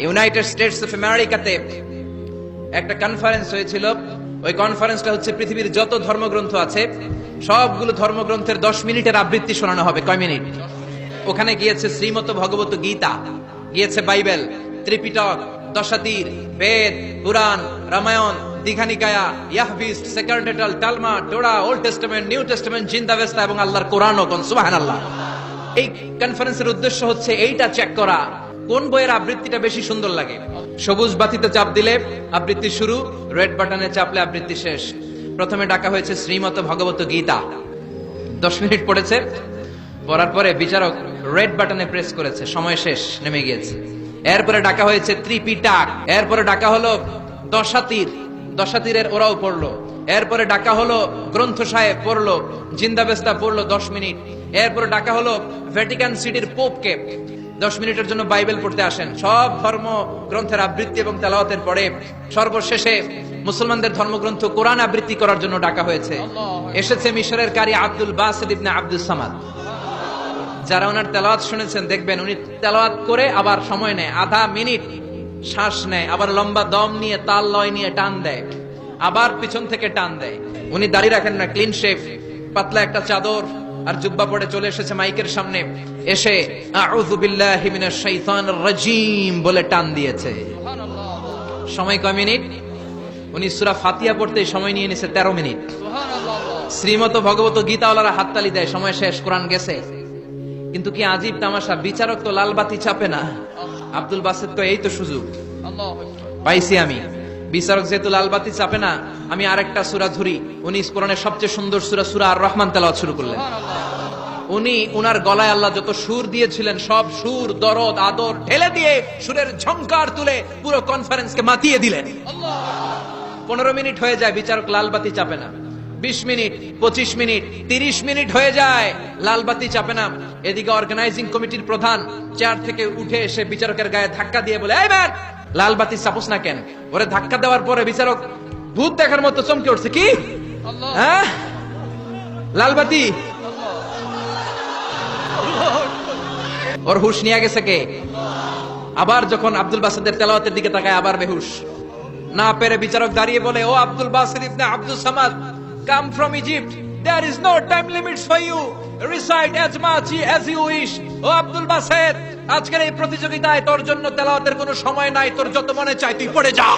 United states of আমেরিকাতে একটা conference হয়েছিল। ওই কনফারেন্সটা হচ্ছে পৃথিবীর যত ধর্মগ্রন্থ আছে সবগুলো ধর্মগ্রন্থের 10 মিনিটের আবৃত্তি শোনানো হবে। কয় মিনিট? ওখানে গিয়েছে শ্রীমত ভগবত গীতা, গিয়েছে বাইবেল, ত্রিপিটক, দশাতীর, Veda, Purana, Ramayana, Dighanikaya, Yahwist, sacerdotal, Talmud, Torah, old testament, new testament, Zendavesta এবং আল্লাহর কোরআনও। কোন সুবহানাল্লাহ। এই কনফারেন্সের উদ্দেশ্য হচ্ছে এইটা চেক করা কোন বইয়ের আবৃত্তিটা বেশি সুন্দর লাগে। সবুজ বাতিতে চাপ দিলে আবৃত্তি শুরু, রেড বাটনে চাপলে আবৃত্তি শেষ। প্রথমে ডাকা হয়েছে শ্রীমত ভগবত গীতা, 10 মিনিট পড়েছে। পড়ার পরে বিচারক রেড বাটনে প্রেস করেছে, সময় শেষ, নেমে গিয়েছে। এরপরে ডাকা হয়েছে ত্রিপিটক, এরপরে ডাকা হলো দশাতীর, দশাতীরের ওরাও পড়লো। এরপরে ডাকা হলো গ্রন্থ সাহেব, পড়লো জিন্দাবেস্তা, পড়লো 10 মিনিট। এরপরে ডাকা হলো ভ্যাটিকান সিটির পোপকে, 10 মিনিটের জন্য বাইবেল পড়তে আসেন। সব ধর্ম গ্রন্থের আবৃত্তি এবং তেলাওয়াতের পরে সর্বশেষে মুসলমানদের ধর্মগ্রন্থ কোরআন আবৃত্তি করার জন্য ডাকা হয়েছে। এসেছে মিশরের কারি আব্দুল বাসিত ইবনে আব্দুস সামাদ। যারা ওনার তেলাওয়াত শুনেছেন দেখবেন উনি তেলাওয়াত করে আবার সময় নেয়, আধা মিনিট শ্বাস নেয়, আবার লম্বা দম নিয়ে তাল লয় নিয়ে টান দেয়, আবার পিছন থেকে টান দেয়। উনি দাড়ি রাখেন না, ক্লিন শেভ, পাতলা একটা চাদর আর জুব্বা পরে চলে এসেছে মাইকের সামনে, এসে আউযু বিল্লাহি মিনাশ শাইতানির রাজিম বলে টান দিয়েছে। সময় কয় মিনিট? উনি সূরা ফাতিহা পড়তে সময় নিয়ে নিছে 13 মিনিট। শ্রীমত ভগবত গীতাওয়ালারা হাততালি দেয়, সময় শেষ, কোরআন গেছে। কিন্তু কি আজীব তামাশা, বিচারক তো লালবাতি চাপে না। আব্দুল বাসিত তো এই তো সুযোগ পাইছি আমি। বিচারক যেহেতু লালবাতি চাপে না, আমি আরেকটা সূরা ধরি। উনি কোরআনের সবচেয়ে সুন্দর সূরা সূরা আর রহমান তেলাওয়াত শুরু করলেন। উনি উনার গলায় আল্লাহ যত সুর দিয়েছিলেন সব সুর, দরদ, আদর ঢেলে দিয়ে সুরের ঝংকার তুলে পুরো কনফারেন্সকে মাতিয়ে দিলেন। 15 মিনিট হয়ে যায়, বিচারক লালবাতি চাপে না। 20 মিনিট, 25 মিনিট, 30 মিনিট হয়ে যায়, লালবাতি চাপে না। এদিকে অর্গানাইজিং কমিটির প্রধান চেয়ার থেকে উঠে এসে বিচারকের গায়ে ধাক্কা দিয়ে বলে, এই ম্যান, লালবাতি চাপোস না কেন? ওরে ধাক্কা দেওয়ার পরে বিচারক ভূত দেখার মতো চমকে উঠছে। কি? হ্যাঁ, লালবাতি? ওর হুশ নিয়ে গেছে কে? আবার যখন আব্দুল বাসিতের তেলাওয়াতের দিকে তাকায় আবার বেহুশ। না পেরে বিচারক দাঁড়িয়ে বলে, ও আব্দুল বাসিত ইবনে Abdus Samad, come from Egypt, there is no time limits for you, recite as much as you wish. ও আব্দুল বাসিত, আজকের এই প্রতিযোগিতায় তোর জন্য তেলাওয়াতের কোনো সময় নাই, তোর যত মনে চায় তুই পড়ে যা।